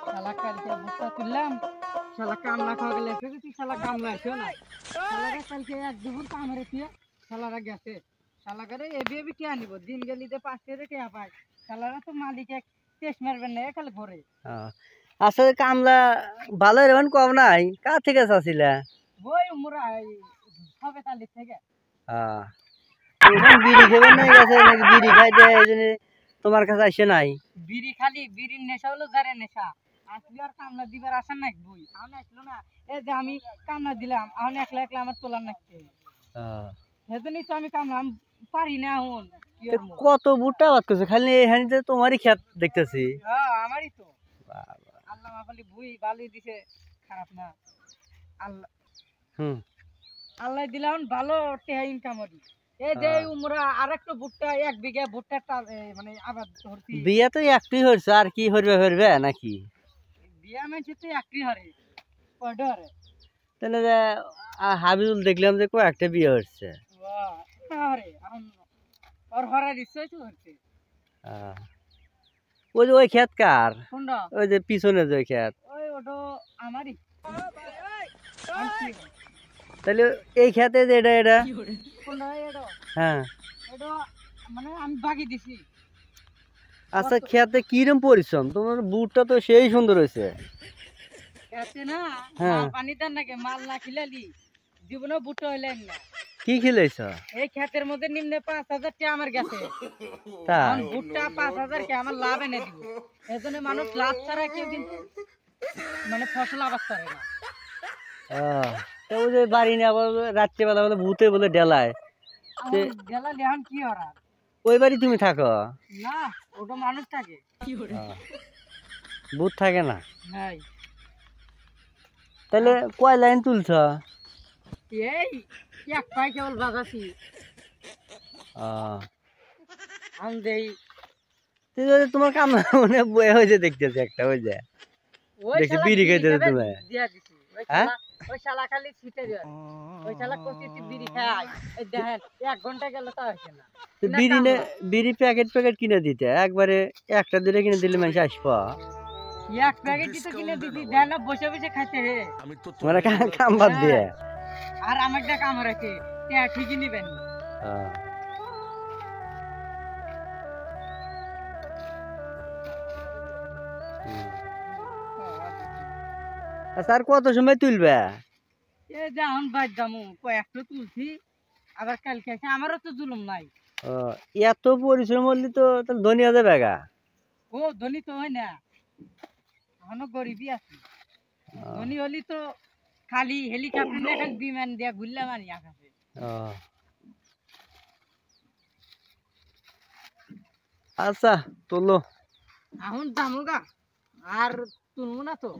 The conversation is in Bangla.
শালা কালকে ভুট্টা তুললাম, শালা কামলা খাওয়া গেলে শালা কামলা আসো না, শালারা কালকে এক দুপুর কামড়ে দিয়ে শালারা গেছে, শালা করে এবি এবি কে আনিব, দিন গেলিতে 5 টাকা টিয়া পায়, শালারা তো মালিকে টেস্ট মারবেন না খালি ঘরে। আসলে কামলা ভালো এরকম কম নাই, কার থেকে চাচ্ছিলা? ওই মোরা সবে তালির থেকে। বিড়ি খেবেন নাই গেছে নাকি? বিড়ি খাইতে এই জন্য তোমার কাছে আসে নাই? বিড়ি খালি বিড়ির নেশা হলো যারে নেশা, আসলে আর কামলা দিবার আসা নাই বই আমি আসলো না, এই যে আমি কামলা দিলাম আমি একলা একলা আমার তোলার নাকছে, সেজন্যই তো আমি কামলা আমি পারি না এখন। কত ভুট্টা বাদ করছে খালি এখানে, তোমারই খেত দেখতেছি। হ্যাঁ আমারই তো, আল্লাহ মাফালি বুই বালি দিছে, খারাপ না আল্লাহ। আল্লাহ দিলাম ভালো টেহা ইনকাম হরি। এই যে উমরা আরেকটা ভুট্টা 1 বিঘা ভুট্টা মানে আবাদ করছি। বিয়া তো একটাই হইছে, আর কি হইবে নাকি? বিয়া মানে তো একটাই হরে, কয়টা হরে? তাহলে হাবিবুল দেখলাম যে কয়েকটা বিয়ে হচ্ছে। হরে আর হরার ইচ্ছা তো হচ্ছে। ওই যে ওই ক্ষেত কার? কোনটা? ওই যে পিছনে যে ক্ষেত, ওই ওটা আমারই। তাহলে এই ক্ষেতে যে এটা কোনটা এটা? হ্যাঁ, এটা মানে আমি বাকি দিছি। আচ্ছা, ক্ষেতে কিরম পরিশ্রম, তোমার বুটটা তো সেই সুন্দর হয়েছে। খেতে না হ্যাঁ, পানি দেন নাকি মাল না খিলালি জীবনে বুটটা হইলেন না। কি খেলেছ? এই ক্ষেতের মধ্যে নিম্নে 5,000 টাকা আমার গেছে, তাই বুটটা 5,000 কে আমার লাভ এনে দিব, এজন্য মানুষ লাভ ছাড়া কেউ কিন্তু মানে ফসল আবাদ করে না। ওই যে বাড়ি নিয়ে আবার রাত্রিবেলা বলে ভূতে বলে ডেলায়, ডেলালি এখন কি হরা? ওই বাড়ি তুমি থাকো না, ওটা মানুষ থাকে, ভূত থাকে না। নাই তাহলে কয় লাইন তুলছ? এই এক পাই কেবল বাজাছি আমি দেই। তোমার কাম মানে বয়ে হয়েছে দেখতেছি একটা, ওই যে দেখছি বিড়ি খাইতেছে তুমি। হ্যাঁ, ওই শালা খালি ছিটে দেয়, ওই শালা কচি বিড়ি খায়, এই দেখেন 1 ঘন্টা গেল তা হইছে না। বিড়ি প্যাকেট কিনে দিতে, একবারে একটা দুটো কিনে দিলে মানুষ আসবো। এক প্যাকেট তো কিনে দিছি, দেন না বসে বসে খাইতে হে মানে কাম বাদ দিয়ে। আর আমার একটা কাম রাখে ঠিকই নিবেন। আচ্ছা, আর কত সময় তুলবে? এই যে এখন বাদ দামু কয়েকটা তুলছি, আবার কালকে আছে, আমারও তো জুলুম নাই। এত পরিশ্রম করলি তো ধনী হয়ে যাবে গা। ও ধনী তো হয় না, এখনো গরিবই আছি। ধনী হলি তো খালি হেলিকপ্টার দিয়ে খালি বিমান দিয়ে ঘুরলাম আর আকাশে। আচ্ছা, তোলো এখন দামুগা আর তুলবো না তো।